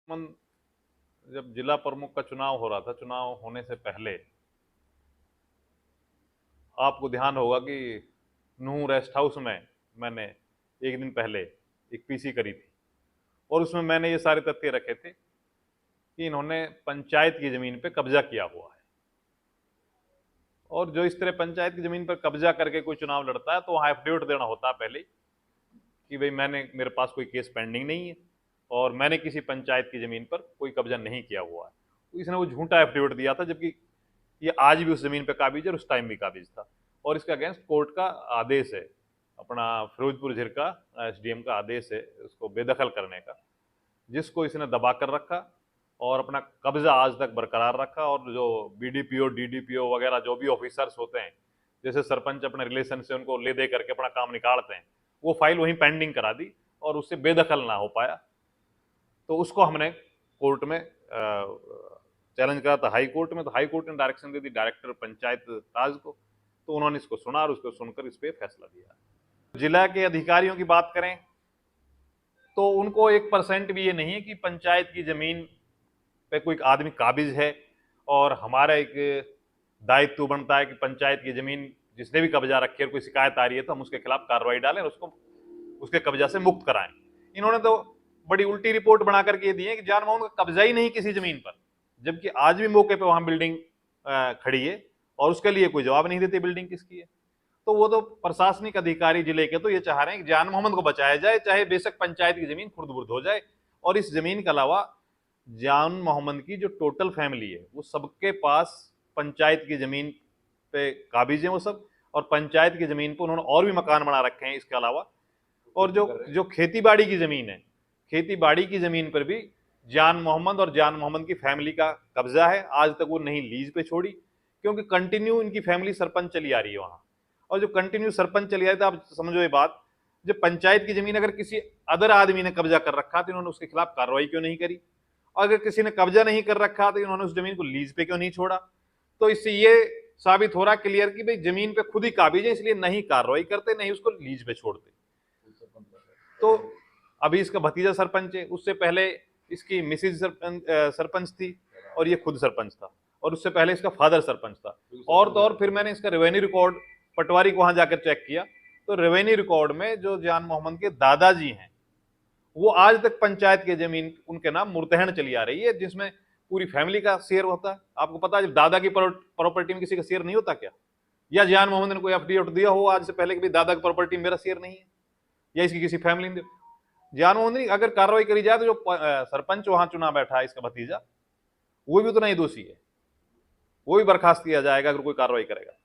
मन जब जिला प्रमुख का चुनाव हो रहा था, चुनाव होने से पहले आपको ध्यान होगा कि नूह रेस्ट हाउस में मैंने एक दिन पहले एक पीसी करी थी और उसमें मैंने ये सारे तथ्य रखे थे कि इन्होंने पंचायत की जमीन पे कब्जा किया हुआ है। और जो इस तरह पंचायत की जमीन पर कब्जा करके कोई चुनाव लड़ता है तो वहां एफिडेविट देना होता है पहले कि भाई मेरे पास कोई केस पेंडिंग नहीं है और मैंने किसी पंचायत की जमीन पर कोई कब्जा नहीं किया हुआ है। तो इसने वो झूठा एफिडेविट दिया था, जबकि ये आज भी उस जमीन पे काबिज है और उस टाइम भी काबिज था। और इसके अगेंस्ट कोर्ट का आदेश है, अपना फिरोजपुर झिरका एसडीएम का आदेश है उसको बेदखल करने का, जिसको इसने दबा कर रखा और अपना कब्जा आज तक बरकरार रखा। और जो बीडीपीओ डीडीपीओ वगैरह जो भी ऑफिसर्स होते हैं, जैसे सरपंच अपने रिलेशन से उनको ले दे करके अपना काम निकालते हैं, वो फाइल वहीं पेंडिंग करा दी और उससे बेदखल ना हो पाया। तो उसको हमने कोर्ट में चैलेंज करा था हाई कोर्ट में। तो हाई कोर्ट ने डायरेक्शन दे दी डायरेक्टर पंचायत राज को, तो उन्होंने इसको सुना और उसको सुनकर इस पर फैसला दिया। जिला के अधिकारियों की बात करें तो उनको 1% भी ये नहीं है कि पंचायत की जमीन पे कोई आदमी काबिज है और हमारा एक दायित्व बनता है कि पंचायत की जमीन जिसने भी कब्जा रखी है, कोई शिकायत आ रही है तो हम उसके खिलाफ कार्रवाई डालें और उसको उसके कब्जा से मुक्त कराएं। इन्होंने तो बड़ी उल्टी रिपोर्ट बना करके दी है कि जान मोहम्मद का कब्जा ही नहीं किसी जमीन पर, जबकि आज भी मौके पे वहां बिल्डिंग खड़ी है और उसके लिए कोई जवाब नहीं देते बिल्डिंग किसकी है। तो वो तो प्रशासनिक अधिकारी जिले के तो ये चाह रहे हैं कि जान मोहम्मद को बचाया जाए, चाहे बेशक पंचायत की जमीन खुर्द-बुर्द हो जाए। और इस जमीन के अलावा जान मोहम्मद की जो टोटल फैमिली है वो सबके पास पंचायत की जमीन पे काबिज है वो सब, और पंचायत की जमीन पर उन्होंने और भी मकान बना रखे हैं इसके अलावा। और जो खेती बाड़ी की जमीन है, खेती बाड़ी की जमीन पर भी जान मोहम्मद और जान मोहम्मद की फैमिली का कब्जा है। आज तक वो नहीं लीज पे छोड़ी, क्योंकि कंटिन्यू इनकी फैमिली सरपंच चली आ रही है वहां। और जो कंटिन्यू सरपंच चली आ रही है, आप समझो ये बात, जब पंचायत की जमीन अगर किसी अदर आदमी ने कब्जा कर रखा तो इन्होंने उसके खिलाफ कार्रवाई क्यों नहीं करी, और अगर किसी ने कब्जा नहीं कर रखा तो इन्होंने उस जमीन को लीज पे क्यों नहीं छोड़ा। तो इससे ये साबित हो रहा क्लियर कि भाई जमीन पे खुद ही काबिज है, इसलिए नहीं कार्रवाई करते, नहीं उसको लीज पे छोड़ते। तो अभी इसका भतीजा सरपंच है, उससे पहले इसकी मिसिज सरपंच थी और ये खुद सरपंच था, और उससे पहले इसका फादर सरपंच था। और तो और फिर मैंने इसका रेवेन्यू रिकॉर्ड पटवारी को वहां जाकर चेक किया तो रेवेन्यू रिकॉर्ड में जो जान मोहम्मद के दादाजी हैं वो आज तक पंचायत की जमीन उनके नाम मुर्तहन चली आ रही है, जिसमें पूरी फैमिली का शेयर होता है। आपको पता है जब दादा की प्रॉपर्टी में किसी का शेयर नहीं होता क्या, या जान मोहम्मद ने कोई एफडीएट दिया हो आज से पहले कि दादा की प्रॉपर्टी मेरा शेयर नहीं है, या इसकी किसी फैमिली ने। जान मोहम्मद ने अगर कार्रवाई करी जाए तो जो सरपंच वहां चुना बैठा है इसका भतीजा, वो भी उतना ही दोषी है, वो भी बर्खास्त किया जाएगा अगर कोई कार्रवाई करेगा।